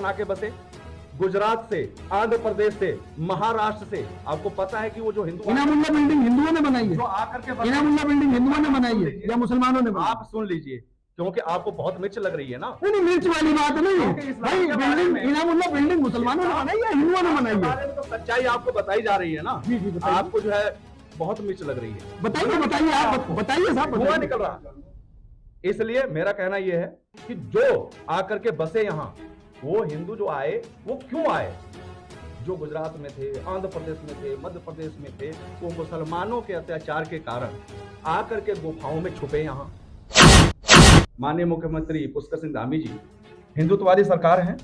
मुसलमान आके बसे, गुजरात से, आंध्र प्रदेश से, महाराष्ट्र से। आपको पता है कि वो जो हिंदू इनामुल्ला बिल्डिंग हिंदुओं ने बनाई है, जो आकर के इनामुल्ला बिल्डिंग हिंदुओं ने बनाई है या मुसलमानों ने बनाई? आप सुन लीजिए, क्योंकि आपको बहुत मिर्च लग रही है ना। नहीं, मिर्च वाली बात नहीं है भाई। बिल्डिंग इनामुल्ला बिल्डिंग मुसलमानों ने बनाई है, हिंदुओं ने बनाई है? तो सच्चाई आपको बताई जा रही है ना। जी जी बताइए। आपको जो है बहुत मिर्च लग रही है। बताइए बताइए, आप बताइए साहब। धुआं निकल रहा है। इसलिए मेरा कहना यह है कि जो आकर के बसे यहाँ, वो हिंदू जो आए वो क्यों आए? जो गुजरात में थे, आंध्र प्रदेश में थे, मध्य प्रदेश में थे, वो मुसलमानों के अत्याचार के कारण आकर के गुफाओं में छुपे। यहाँ माननीय मुख्यमंत्री पुष्कर सिंह धामी जी हिंदुत्ववादी सरकार है,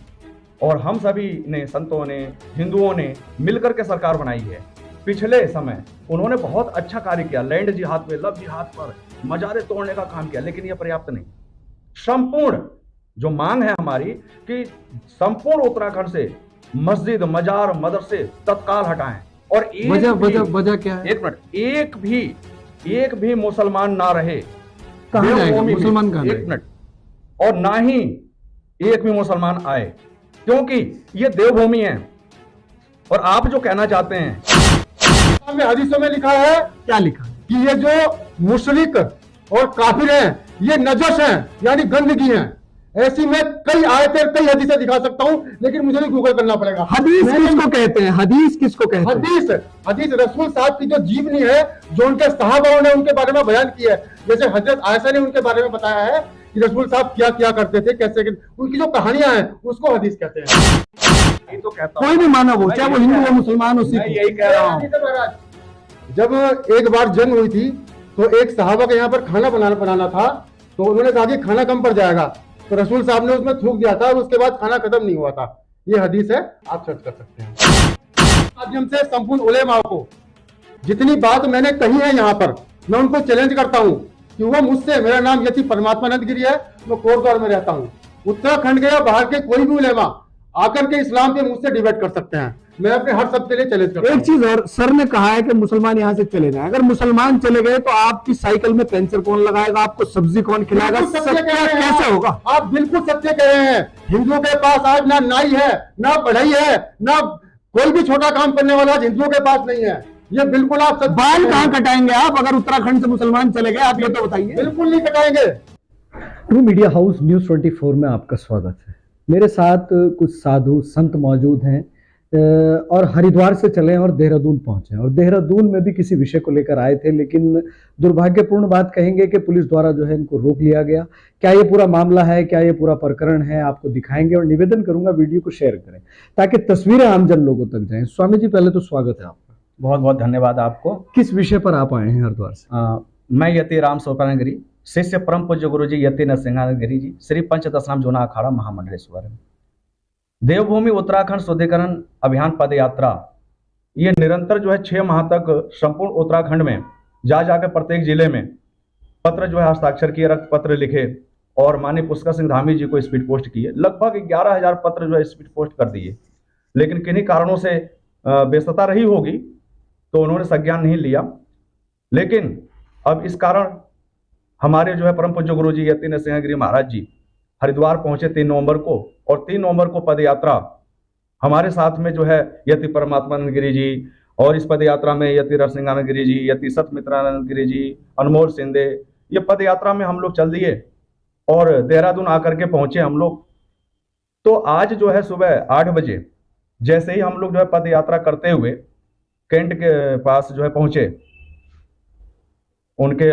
और हम सभी ने, संतों ने, हिंदुओं ने मिलकर के सरकार बनाई है। पिछले समय उन्होंने बहुत अच्छा कार्य किया, लैंड जिहाद पे, लव जिहाद पर मजारे तोड़ने का काम किया, लेकिन यह पर्याप्त नहीं। संपूर्ण जो मांग है हमारी कि संपूर्ण उत्तराखंड से मस्जिद, मजार, मदरसे तत्काल हटाएं, और वजह क्या है? एक मिनट, एक भी मुसलमान ना रहे मुसलमान कहाँ? एक मिनट, और ना ही एक भी मुसलमान आए, क्योंकि ये देवभूमि है। और आप जो कहना चाहते हैं, हदीसों में लिखा है, क्या लिखा कि ये जो मुशरिक और काफिर हैं, ये नजस हैं, यानी गंदगी हैं। ऐसी मैं कई आयतें, कई हदीसें दिखा सकता हूं, लेकिन मुझे भी गूगल करना पड़ेगा। हदीस किसको कहते हैं? हदीस किसको कहते हैं? हदीस रसूल साहब की जो जीवनी है, जो उनके सहाबाओं ने उनके बारे में बयान की है। जैसे हजरत आयशा ने उनके बारे में बताया है कि रसूल साहब क्या क्या करते थे, कैसे, उनकी जो कहानियां हैं, उसको हदीस कहते हैं। तो कहता कोई भी मानव हो, चाहे वो हिंदू हो, मुसलमान हो, सिख हो। यही कह रहा हूं। जब एक बार जंग हुई थी, तो एक सहाबा के यहाँ पर खाना बनाना था, तो उन्होंने कहा कि खाना कम पड़ जाएगा, तो रसूल साहब ने उसमें थूक दिया था, और उसके बाद खाना खत्म नहीं हुआ था। ये हदीस है, आप सर्च कर सकते हैं। माध्यम से संपूर्ण उलेमा को जितनी बात मैंने कही है यहाँ पर, मैं उनको चैलेंज करता हूँ कि वो मुझसे, मेरा नाम यति परमात्मानंद गिरी है, मैं कोटद्वार में रहता हूँ, उत्तराखंड के या बाहर के कोई भी उलेमा आकर के इस्लाम के मुझसे डिबेट कर सकते हैं। मैं अपने हर शब्द के लिए चैलेंज करता हूं। एक चीज और, सर ने कहा है कि मुसलमान यहाँ से चले जाएं। अगर मुसलमान चले गए तो आपकी साइकिल में पंचर कौन लगाएगा, आपको सब्जी कौन खिलाएगा, कैसे होगा? आप बिल्कुल सत्य कह रहे हैं। हिंदुओं के पास आज ना नाई है, ना पढ़ाई है, ना कोई भी छोटा काम करने वाला आज हिंदुओं के पास नहीं है। ये बिल्कुल आप बाल कहाँ कटाएंगे आप अगर उत्तराखंड से मुसलमान चले गए? आप ये तो बताइए। बिल्कुल नहीं कटाएंगे। ट्रू मीडिया हाउस न्यूज़ 24 में आपका स्वागत है। मेरे साथ कुछ साधु संत मौजूद हैं, और हरिद्वार से चले और देहरादून पहुंचे, और देहरादून में भी किसी विषय को लेकर आए थे, लेकिन दुर्भाग्यपूर्ण बात कहेंगे कि पुलिस द्वारा जो है इनको रोक लिया गया। क्या ये पूरा मामला है, क्या ये पूरा प्रकरण है, आपको दिखाएंगे, और निवेदन करूंगा वीडियो को शेयर करें ताकि तस्वीरें आमजन लोगों तक जाएं। स्वामी जी, पहले तो स्वागत है आपका। बहुत बहुत धन्यवाद आपको। किस विषय पर आप आए हैं हरिद्वार से? मैं यति राम सोपानगिरी, शिष्य परम पूज्य गुरु जी यति नरसिंहागिरी जी, श्री पंचदशनाम जोना अखाड़ा महामंडलेश्वर। देवभूमि उत्तराखंड शुद्धिकरण अभियान पद यात्रा, ये निरंतर जो है 6 माह तक संपूर्ण उत्तराखंड में जा जाकर प्रत्येक जिले में पत्र जो है हस्ताक्षर किए, रक्त पत्र लिखे, और माननीय पुष्कर सिंह धामी जी को स्पीड पोस्ट किए। लगभग 11,000 पत्र जो है स्पीड पोस्ट कर दिए, लेकिन किन्हीं कारणों से व्यस्तता रही होगी तो उन्होंने संज्ञान नहीं लिया। लेकिन अब इस कारण हमारे जो है परम पूज्य गुरु जी यति नरसिंहागिरी महाराज जी हरिद्वार पहुंचे 3 नवंबर को, और 3 नवंबर को पद यात्रा हमारे साथ में जो है यति परमात्मानंद गिरी जी, और इस पद यात्रा में यति नरसिंहानंद गिरी जी, यति सतमित्रानंद गिरी जी, अनमोल सिंधे, ये पद यात्रा में हम लोग चल दिए और देहरादून आकर के पहुंचे हम लोग। तो आज जो है सुबह 8 बजे जैसे ही हम लोग जो है पद यात्रा करते हुए कैंट के पास जो है पहुंचे, उनके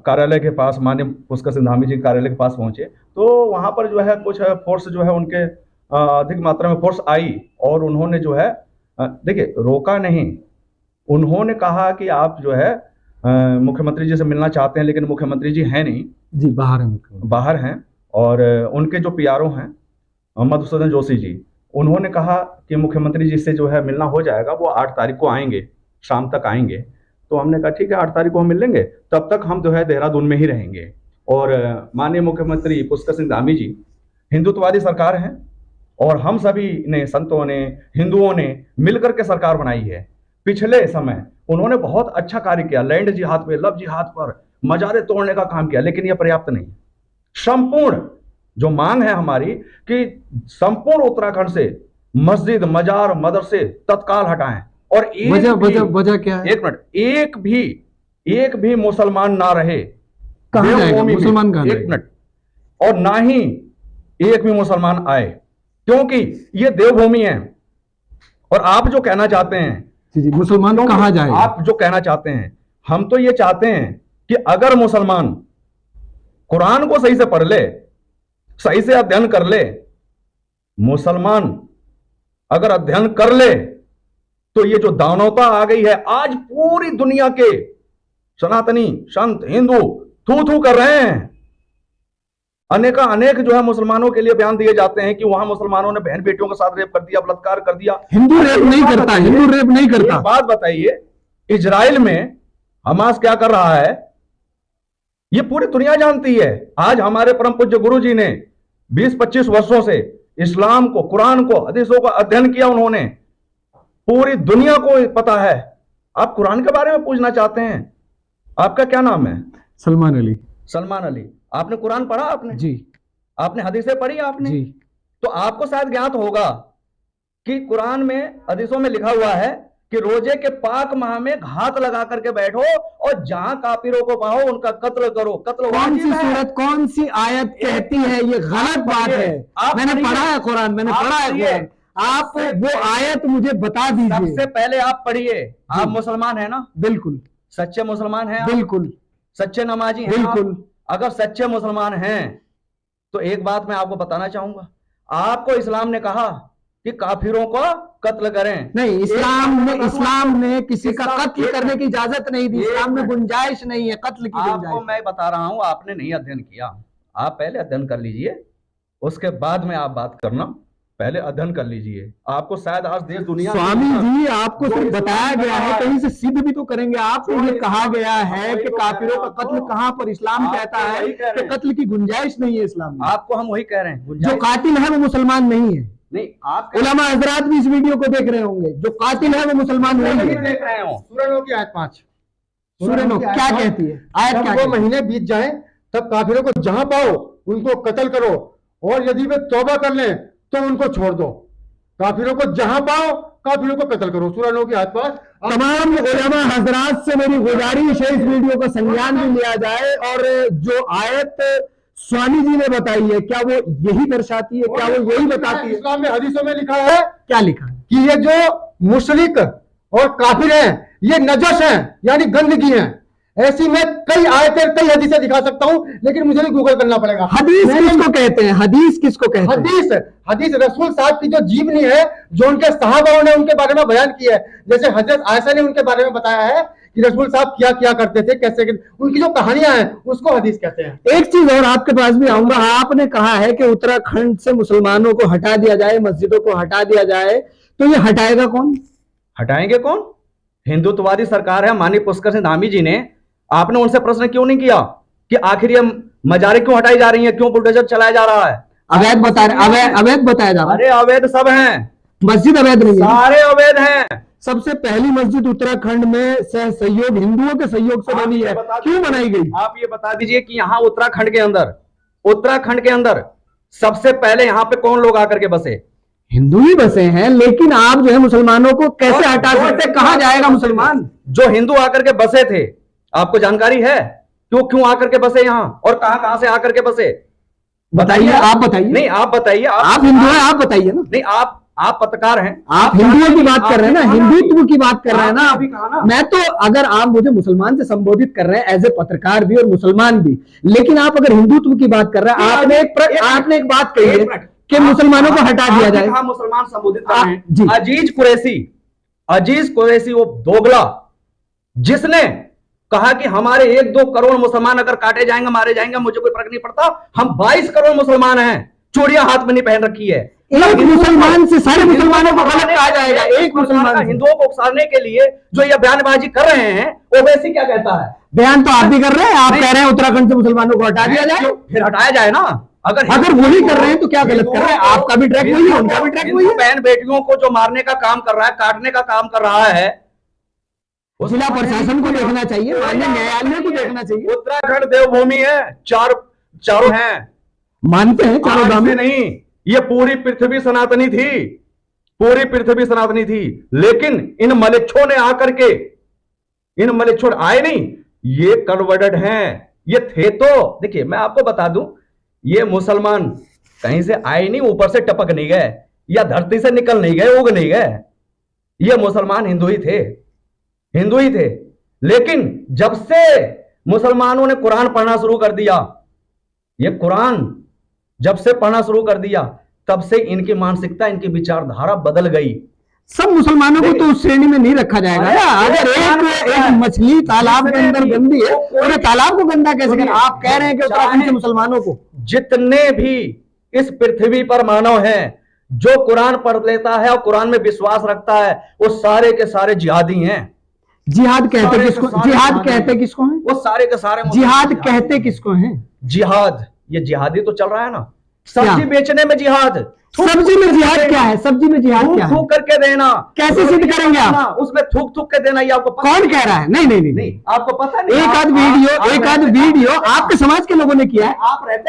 कार्यालय के पास, माननीय पुष्कर सिंह धामी जी कार्यालय के पास पहुंचे, तो वहां पर जो है कुछ फोर्स जो है उनके अधिक मात्रा में फोर्स आई, और उन्होंने जो है देखिए रोका नहीं। उन्होंने कहा कि आप जो है मुख्यमंत्री जी से मिलना चाहते हैं, लेकिन मुख्यमंत्री जी हैं नहीं जी, बाहर हैं, और उनके जो पीआरओ हैं मधुसूदन जोशी जी, उन्होंने कहा कि मुख्यमंत्री जी से जो है मिलना हो जाएगा, वो 8 तारीख को आएंगे, शाम तक आएंगे। तो हमने कहा ठीक है, 8 तारीख को हम मिल लेंगे, तब तक हम जो है देहरादून में ही रहेंगे। और माननीय मुख्यमंत्री पुष्कर सिंह धामी जी हिंदुत्ववादी सरकार है, और हम सभी ने, संतों ने, हिंदुओं ने मिलकर के सरकार बनाई है। पिछले समय उन्होंने बहुत अच्छा कार्य किया, लैंड जिहाद पे, लव जिहाद पर मजारे तोड़ने का काम किया, लेकिन यह पर्याप्त नहीं। संपूर्ण जो मांग है हमारी कि संपूर्ण उत्तराखंड से मस्जिद, मजार, मदरसे तत्काल हटाएं और वजह क्या है? एक मिनट, एक भी मुसलमान ना रहे कहां जाएगा देवभूमि में। मुसलमान कहां एक जाएगा? मिनट, और ना ही एक भी मुसलमान आए, क्योंकि ये देवभूमि है। और आप जो कहना चाहते हैं जी मुसलमान कहां जाएगा? आप जो कहना चाहते हैं, हम तो ये चाहते हैं कि अगर मुसलमान कुरान को सही से पढ़ ले, सही से अध्ययन कर ले, मुसलमान अगर अध्ययन कर ले, तो ये जो दानवता आ गई है, आज पूरी दुनिया के सनातनी संत हिंदू थू थू कर रहे हैं। अनेक जो है मुसलमानों के लिए बयान दिए जाते हैं कि वहां मुसलमानों ने बहन बेटियों के साथ रेप कर दिया, बलात्कार कर दिया। हिंदू रेप नहीं करता, हिंदू रेप नहीं करता। एक बात बताइए, इजराइल में हमास क्या कर रहा है, ये पूरी दुनिया जानती है। आज हमारे परम पूज्य गुरु जी ने 20-25 वर्षों से इस्लाम को, कुरान को, हदीसों का अध्ययन किया उन्होंने, पूरी दुनिया को पता है। आप कुरान के बारे में पूछना चाहते हैं? आपका क्या नाम है? सलमान अली। सलमान अली। आपने कुरान पढ़ा? आपने जी। आपने हदीसें पढ़ी? आपने जी। तो आपको शायद ज्ञात होगा कि कुरान में, हदीसों में लिखा हुआ है कि रोजे के पाक माह में घात लगा करके बैठो और जहां काफिरों को पाओ उनका कत्ल करो। कत्ल कौन सी सूरत, कौन सी आयत कहती है? ये गलत बात है। मैंने पढ़ा है कुरान, मैंने पढ़ा है कुरान। आप वो आयत मुझे बता दीजिए। सबसे पहले आप पढ़िए। आप मुसलमान है ना? बिल्कुल। सच्चे मुसलमान हैं? बिल्कुल। सच्चे नमाजी हैं? बिल्कुल। अगर सच्चे मुसलमान हैं तो एक बात मैं आपको बताना चाहूंगा, आपको इस्लाम ने कहा कि काफिरों को कत्ल करें। नहीं, इस्लाम ने किसी का कत्ल करने की इजाजत नहीं दी। इस्लाम में गुंजाइश नहीं है कत्ल की। आपको मैं बता रहा हूं, आपने नहीं अध्ययन किया। आप पहले अध्ययन कर लीजिए, उसके बाद में आप बात करना। पहले अध्ययन कर लीजिए। आपको शायद आज देश दुनिया, स्वामी जी आपको सिर्फ बताया गया है, कहीं से सिद्ध भी तो करेंगे। आपको ये कहा गया है कि काफिरों का कत्ल कहां पर? इस्लाम कहता है कि कत्ल की गुंजाइश नहीं है इस्लाम में। आपको हम वही कह रहे हैं, जो कातिल है वो मुसलमान नहीं है। नहीं, आप उलमा हजरात भी इस वीडियो को देख रहे होंगे। जो कातिल है वो मुसलमान नहीं है। देख रहे हो। सूरह नूह की आयत 5 सूरह नूह क्या कहती है? आयत क्या जब वो कहती है? महीने बीत जाएं तब काफिरों को जहां पाओ उनको कत्ल करो, और यदि वे तौबा कर लें तो उनको छोड़ दो। काफिरों को जहां पाओ काफिरों को कत्ल करो। सूरह नूह की आयत 5। तमाम उलमा हजरात से मेरी गुजारिश है इस वीडियो का संज्ञान भी लिया जाए। और जो आयत स्वामी जी ने बताई है, क्या वो यही दर्शाती है? क्या वो यही बताती है? इस्लाम में हदीसों में लिखा है, क्या लिखा है? कि ये जो मुशरिक और काफिर हैं ये नजस हैं, यानी गंदगी हैं। ऐसी मैं कई आयतें, कई हदीसें दिखा सकता हूं, लेकिन मुझे भी गूगल करना पड़ेगा। हदीस किसको कहते हैं? हदीस किसको कहते हैं? हदीस रसूल साहब की जो जीवनी है, जो उनके सहाबाओं ने उनके बारे में बयान की है। जैसे हजरत आयशा ने उनके बारे में बताया है कि रसूल साहब क्या क्या करते थे, कैसे उनकी जो कहानियां हैं उसको हदीस कहते हैं। एक चीज और आपके पास भी आऊंगा। आपने कहा है कि उत्तराखंड से मुसलमानों को हटा दिया जाए, मस्जिदों को हटा दिया जाए, तो ये हटाएगा कौन? हटाएंगे कौन? हिंदुत्ववादी सरकार है। माननीय पुष्कर सिंह धामी जी ने, आपने उनसे प्रश्न क्यों नहीं किया कि आखिर ये मजारे क्यों हटाई जा रही हैं, क्यों बुलडोजर चलाया जा रहा है? अवैध बता रहे, अवैध बताया जा रहा है। अरे अवैध सब हैं, मस्जिद अवैध नहीं है, सारे अवैध हैं। सबसे पहली मस्जिद उत्तराखंड में सहयोग, हिंदुओं के सहयोग से बनी है। क्यों बनाई गई? आप ये बता दीजिए कि यहाँ उत्तराखंड के अंदर सबसे पहले यहाँ पे कौन लोग आकर के बसे? हिंदू ही बसे हैं, लेकिन आप जो है मुसलमानों को कैसे हटा सकते? कहां जाएगा मुसलमान? जो हिंदू आकर के बसे थे, आपको जानकारी है क्यों आकर के बसे यहाँ, और कहां से आकर के बसे? बताइए, आप बताइए। नहीं, आप बताइए। आप हिंदू हैं, आप बताइए ना। नहीं, आप पत्रकार हैं, आप हिंदुओं की बात कर रहे हैं ना, हिंदुत्व की बात कर रहे हैं ना। मैं तो, अगर आप मुझे मुसलमान से संबोधित कर रहे हैं एज ए पत्रकार भी और मुसलमान भी, लेकिन आप अगर हिंदुत्व की बात कर रहे हैं, आपने एक बात कही है कि मुसलमानों को हटा दिया जाए। मुसलमान संबोधित कर रहे हैं। अजीज कुरैशी वो दोगला, जिसने कहा कि हमारे 1-2 करोड़ मुसलमान अगर काटे जाएंगे, मारे जाएंगे, मुझे कोई फर्क नहीं पड़ता, हम 22 करोड़ मुसलमान हैं, चूड़ियां हाथ में नहीं पहन रखी है। एक मुसलमान से सारे मुसलमानों को गलत कहा जाएगा? एक मुसलमान, हिंदुओं को उकसाने के लिए जो ये बयानबाजी कर रहे हैं, ओवैसी क्या कहता है? बयान तो आप भी कर रहे हैं। आप कह रहे हैं उत्तराखंड से मुसलमानों को हटा दिया जाए, फिर हटाया जाए ना। अगर वही कर रहे हैं तो क्या गलत कर रहे हैं? आपका भी ट्रैक वही है, उनका भी ट्रैक वही है। बहन बेटियों को जो मारने का काम कर रहा है, काटने का काम कर रहा है, जिला प्रशासन को देखना चाहिए, माननीय न्यायालय को देखना चाहिए। उत्तराखंड देवभूमि है, चारों हैं, मानते हैं चारों आज धाम से नहीं, ये पूरी पृथ्वी सनातनी थी, पूरी पृथ्वी सनातनी थी। लेकिन इन मलेच्छों ने आकर के, इन मलेच्छों आए नहीं, ये कन्वर्टेड हैं। ये थे तो देखिए मैं आपको बता दूं, ये मुसलमान कहीं से आए नहीं, ऊपर से टपक नहीं गए या धरती से निकल नहीं गए, उग नहीं गए। ये मुसलमान हिंदू ही थे, हिंदू ही थे। लेकिन जब से मुसलमानों ने कुरान पढ़ना शुरू कर दिया, ये कुरान जब से पढ़ना शुरू कर दिया, तब से इनकी मानसिकता, इनकी विचारधारा बदल गई। सब मुसलमानों को तो उस श्रेणी में नहीं रखा जाएगा ना। अगर एक मछली तालाब के अंदर गंदी है, तो तालाब को गंदा कैसे करें? आप कह रहे हैं कि उत्तराखंड के मुसलमानों को, जितने भी इस पृथ्वी पर मानव हैं, जो कुरान पढ़ लेता है और कुरान में विश्वास रखता है, वो सारे के सारे जिहादी हैं। जिहाद कहते किसको? जिहाद कहते किसको हैं? वो सारे के सारे जिहाद कहते किसको हैं? जिहाद, ये जिहादी तो चल रहा है ना, सब्जी बेचने में जिहाद। सब्जी में जिहाद क्या है? सब्जी में जिहाद क्या है? थूक करके देना। कैसे सिद्ध करेंगे आप? उसमें थूक थूक के देना, ये आपको पता कौन कह रहा है? नहीं नहीं नहीं, आपको पता नहीं। एक आध वीडियो आपके समाज के लोगों ने किया है,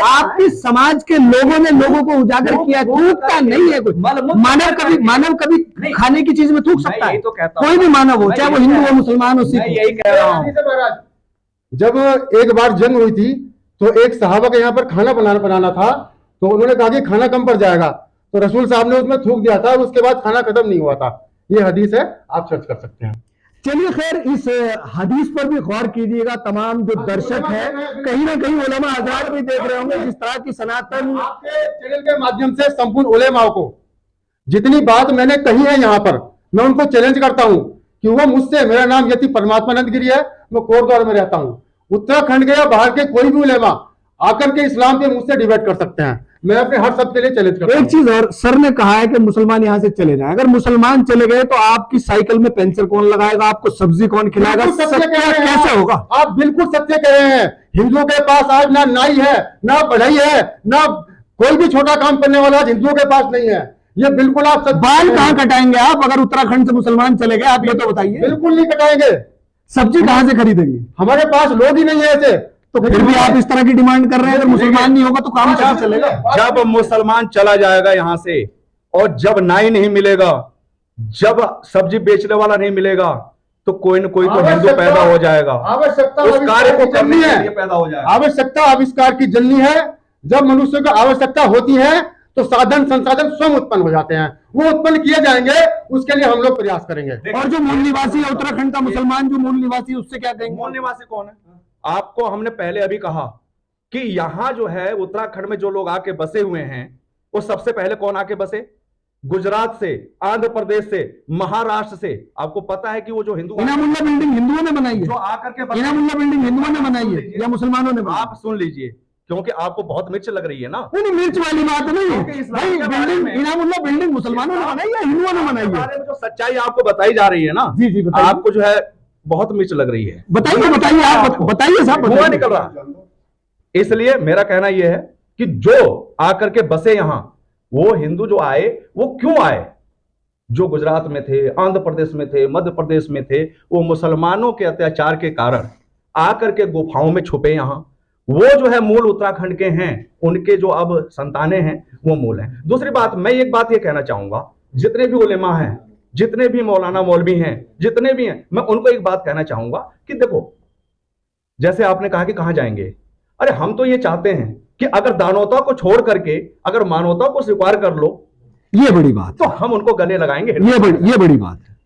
आपके समाज के लोगों ने लोगों को उजागर किया। थूकता नहीं है कुछ। मानव कभी खाने की चीज में थूक सकता है? कोई भी मानव हो, चाहे वो हिंदू हो, मुसलमान हो, सिख हो। यही कह रहा हूँ। जब एक बार जंग हुई थी तो एक सहाबा के यहाँ पर खाना बनाना था, तो उन्होंने कहा कि खाना कम पड़ जाएगा, तो रसूल साहब ने उसमें थूक दिया था और उसके बाद खाना खत्म नहीं हुआ था। ये हदीस है, आप सर्च कर सकते हैं। चलिए खैर, इस हदीस पर भी गौर कीजिएगा तमाम जो दर्शक हैं, कहीं ना कहीं उलमा हज़रात भी देख रहे होंगे जिस तरह की सनातन। आपके चैनल के माध्यम से संपूर्ण उलेमाओं को जितनी बात मैंने कही है यहाँ पर, मैं उनको चैलेंज करता हूँ कि वो मुझसे, मेरा नाम यति परमात्मानंद गिरी है, मैं कोटद्वार में रहता हूँ, उत्तराखंड के या बाहर के कोई भी उलेमा आकर के इस्लाम के मुझसे डिबेट कर सकते हैं। मैं अपने हर शब्द के लिए चैलेंज करता हूं। एक चीज और, सर ने कहा है कि मुसलमान यहां से चले जाएं। अगर मुसलमान चले गए तो आपकी साइकिल में पंचर कौन लगाएगा? आपको सब्जी कौन खिलाएगा? कैसे होगा? आप बिल्कुल सत्य कह रहे हैं। हिंदुओं के पास आज ना नाई है, ना बढ़ई है, ना कोई भी छोटा काम करने वाला आज हिंदुओं के पास नहीं है। ये बिल्कुल आप बाल कहां कटाएंगे आप अगर उत्तराखंड से मुसलमान चले गए? आप ये तो बताइए। बिल्कुल नहीं कटाएंगे। सब्जी कहां से खरीदेंगे? हमारे पास लोग ही नहीं है ऐसे। तो फिर भी आप इस तरह की डिमांड कर रहे हैं। अगर मुसलमान नहीं होगा तो काम कैसे चलेगा? जब मुसलमान चला जाएगा यहां से, और जब नाई नहीं मिलेगा, जब सब्जी बेचने वाला नहीं मिलेगा, तो कोई न कोई तो हिंदू पैदा हो जाएगा। आवश्यकता उस कार्य को करने है, के लिए पैदा हो जाएगा। आवश्यकता आविष्कार की जननी है। जब मनुष्य को आवश्यकता होती है तो साधन संसाधन स्वयं उत्पन्न हो जाते हैं। वो उत्पन्न किए जाएंगे, उसके लिए हम लोग प्रयास करेंगे। और जो मूल निवासी है उत्तराखंड का मुसलमान, जो मूल निवासी है, उससे क्या कहेंगे? मूल निवासी कौन है? आपको हमने पहले अभी कहा कि यहां जो है उत्तराखंड में जो लोग आके बसे हुए हैं, वो सबसे पहले कौन आके बसे? गुजरात से, आंध्र प्रदेश से, महाराष्ट्र से। आपको पता है कि वो जो इनामुल्लाह बिल्डिंग हिंदुओं ने बनाई है, जो आकर के इनामुल्लाह बिल्डिंग हिंदुओं ने बनाई है या मुसलमानों ने बनाई? आप सुन लीजिए, क्योंकि आपको बहुत मिर्च लग रही है ना। नहीं, मिर्च वाली बात नहीं है भाई। बिल्डिंग, इनामुल्लाह बिल्डिंग मुसलमानों ने बनाई या हिंदुओं ने बनाई है? जो सच्चाई आपको बताई जा रही है ना, जी जी बताइए। आपको जो है बहुत मिर्च लग रही है। बताइए बताइए, आप बताइए साहब। धुआं निकल रहा। इसलिए मेरा कहना यह है कि जो आकर के बसे यहां, वो हिंदू जो आए, वो क्यों आए? जो गुजरात में थे, आंध्र प्रदेश में थे, मध्य प्रदेश में थे, वो मुसलमानों के अत्याचार के कारण आकर के गुफाओं में छुपे यहां। वो जो है मूल उत्तराखंड के हैं, उनके जो अब संतानें हैं वो मूल हैं। दूसरी बात, मैं एक बात ये कहना चाहूंगा, जितने भी उलेमा हैं, जितने भी मौलाना मौलवी हैं, जितने भी हैं, मैं उनको एक बात कहना चाहूंगा कि देखो, जैसे आपने कहा कि कहां जाएंगे, अरे हम तो ये चाहते हैं कि अगर दानवता को छोड़ करके अगर मानवता को स्वीकार कर लो, ये बड़ी बात, तो हम उनको गले लगाएंगे। ये बड़ी बात है,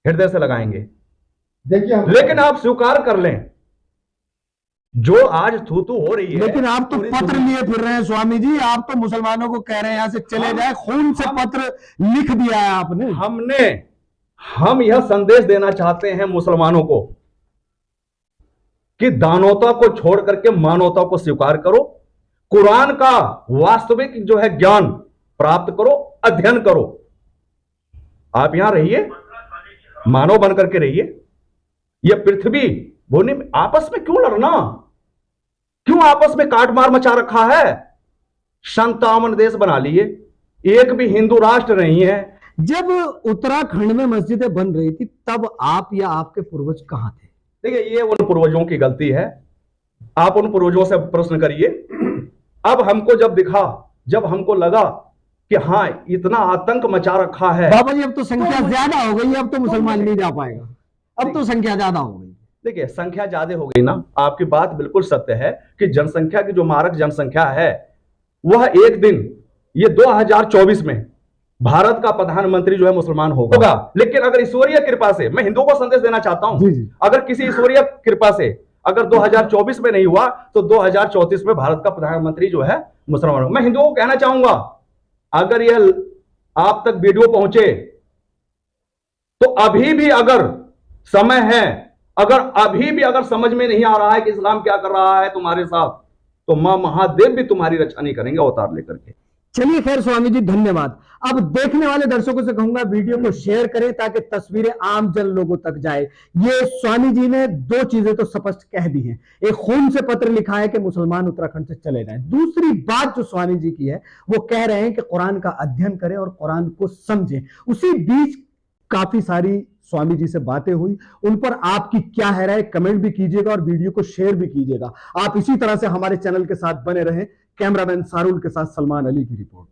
हृदय से लगाएंगे। देखिए, लेकिन आप स्वीकार कर लें, जो आज थू हो रही है। लेकिन आप तो पत्र लिए फिर रहे हैं स्वामी जी, आप तो मुसलमानों को कह रहे हैं यहां से चले जाए, खून से पत्र लिख दिया है आपने। हम यह संदेश देना चाहते हैं मुसलमानों को कि दानवता को छोड़ करके मानवता को स्वीकार करो, कुरान का वास्तविक जो है ज्ञान प्राप्त करो, अध्ययन करो। आप यहां रहिए, मानव बनकर के रहिए। यह पृथ्वी भूमि में आपस में क्यों लड़ना? क्यों आपस में काट मार मचा रखा है? 57 देश बना लिए, एक भी हिंदू राष्ट्र नहीं है। जब उत्तराखंड में मस्जिदें बन रही थी, तब आप या आपके पूर्वज कहां थे? देखिए, ये उन पूर्वजों की गलती है। आप उन पूर्वजों से प्रश्न करिए अब हमको जब दिखा, जब हमको लगा कि हाँ इतना आतंक मचा रखा है। बाबा जी अब तो संख्या ज्यादा हो गई, अब तो मुसलमान नहीं जा पाएगा, अब तो संख्या ज्यादा हो गई। देखिए संख्या ज्यादा हो गई ना, आपकी बात बिल्कुल सत्य है कि जनसंख्या की जो मारक जनसंख्या है वह एक दिन ये 2024 में भारत का प्रधानमंत्री जो है मुसलमान होगा। लेकिन अगर ईश्वरीय कृपा से, मैं हिंदुओं को संदेश देना चाहता हूं, अगर किसी ईश्वरीय कृपा से अगर 2024 में नहीं हुआ तो 2034 में भारत का प्रधानमंत्री जो है मुसलमान होगा। मैं हिंदुओं को कहना चाहूंगा, अगर यह आप तक वीडियो पहुंचे तो अभी भी अगर समय है, अगर अभी भी अगर समझ में नहीं आ रहा है कि इस्लाम क्या कर रहा है तुम्हारे साथ, तो मां महादेव भी तुम्हारी रक्षा नहीं करेंगे अवतार लेकर के। चलिए खैर स्वामी जी धन्यवाद। अब देखने वाले दर्शकों से कहूंगा वीडियो को शेयर करें ताकि तस्वीरें आम जन लोगों तक जाए। ये स्वामी जी ने दो चीजें तो स्पष्ट कह दी हैं, एक खून से पत्र लिखा है कि मुसलमान उत्तराखंड से चले जाएं। दूसरी बात जो स्वामी जी की है वो कह रहे हैं कि कुरान का अध्ययन करें और कुरान को समझें। उसी बीच काफी सारी स्वामी जी से बातें हुई, उन पर आपकी क्या है राय कमेंट भी कीजिएगा और वीडियो को शेयर भी कीजिएगा। आप इसी तरह से हमारे चैनल के साथ बने रहें। कैमरामैन सारुल के साथ सलमान अली की रिपोर्ट।